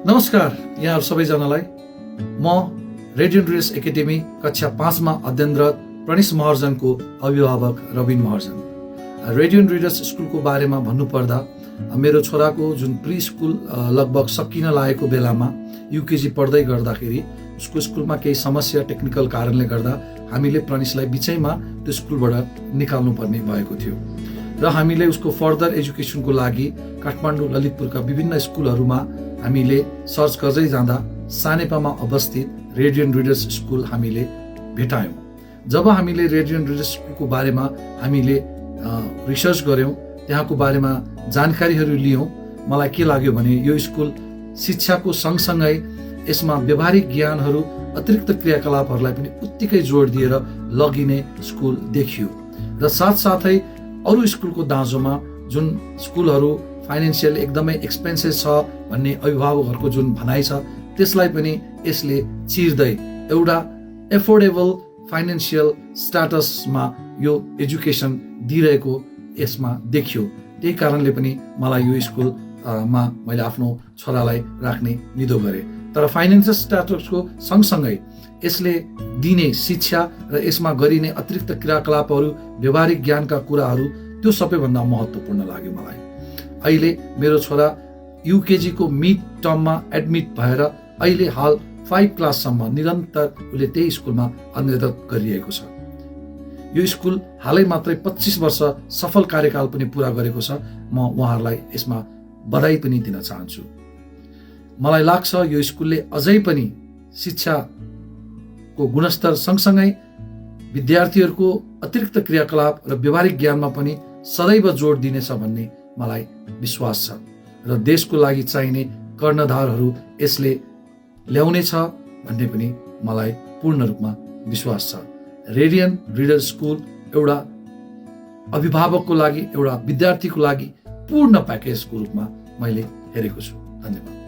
नमस्कार यहाँ सबैजनालाई। म रेडियन्ट रिडर्स एकाडेमी कक्षा 5 मा अध्ययनरत प्रणेश महर्जनको अभिभावक रबिन महर्जन। रेडियन्ट रिडर्स स्कुलको बारेमा भन्नुपर्दा मेरो छोराको जुन प्री स्कुल लगभग सकिन लागेको बेलामा युकेजी पढ्दै गर्दाखेरि उसको स्कुलमा केही समस्या टेक्निकल कारणले गर्दा हामीले प्रणेशलाई बिचैमा त्यो स्कुलबाट निकाल्नु पर्ने भएको थियो र हामीले उसको फर्दर एजुकेसनको लागि काठमाडौँ ललितपुरका विभिन्न स्कुलहरूमा हामीले सर्च गर्दै जाँदा सानेपामा अवस्थित रेडियन्ट रिडर्स स्कुल हामीले भेटायौँ। जब हामीले रेडियन्ट रिडर्स स्कुलको बारेमा हामीले रिसर्च गऱ्यौँ, त्यहाँको बारेमा जानकारीहरू लियौँ, मलाई के लाग्यो भने यो स्कुल शिक्षाको सँगसँगै यसमा व्यवहारिक ज्ञानहरू अतिरिक्त क्रियाकलापहरूलाई पनि उत्तिकै जोड दिएर लगिने स्कुल देखियो र साथसाथै अरू स्कुलको दाँजोमा जुन स्कुलहरू फाइनेन्सियल एकदमै एक्सपेन्सिभ छ भन्ने अभिभावकहरूको जुन भनाइ छ त्यसलाई पनि यसले चिर्दै एउटा एफोर्डेबल फाइनेन्सियल स्ट्याटसमा यो एजुकेसन दिइरहेको यसमा देखियो। त्यही कारणले पनि मलाई यो स्कुलमा मैले आफ्नो छोरालाई राख्ने निधो गरेँ। तर फाइनेन्सियल स्ट्याटसको सँगसँगै यसले दिने शिक्षा र यसमा गरिने अतिरिक्त क्रियाकलापहरू, व्यवहारिक ज्ञानका कुराहरू, त्यो सबैभन्दा महत्त्वपूर्ण लाग्यो मलाई। अहिले मेरो छोरा युकेजीको मिड टर्ममा एडमिट भएर अहिले हाल 5 क्लाससम्म निरन्तर उसले त्यही स्कुलमा अध्ययन गरिरहेको छ। यो स्कुल हालै मात्रै 25 वर्ष सफल कार्यकाल पनि पुरा गरेको छ। म उहाँहरूलाई यसमा बधाई पनि दिन चाहन्छु। मलाई लाग्छ यो स्कुलले अझै पनि शिक्षाको गुणस्तर सँगसँगै विद्यार्थीहरूको अतिरिक्त क्रियाकलाप र व्यवहारिक ज्ञानमा पनि सदैव जोड दिनेछ भन्ने मलाई विश्वास छ र देशको लागि चाहिने कर्णधारहरू यसले ल्याउनेछ भन्ने पनि मलाई पूर्ण रूपमा विश्वास छ। रेडियन्ट रिडर स्कुल एउटा अभिभावकको लागि, एउटा विद्यार्थीको लागि पूर्ण प्याकेजको रूपमा मैले हेरेको छु। धन्यवाद।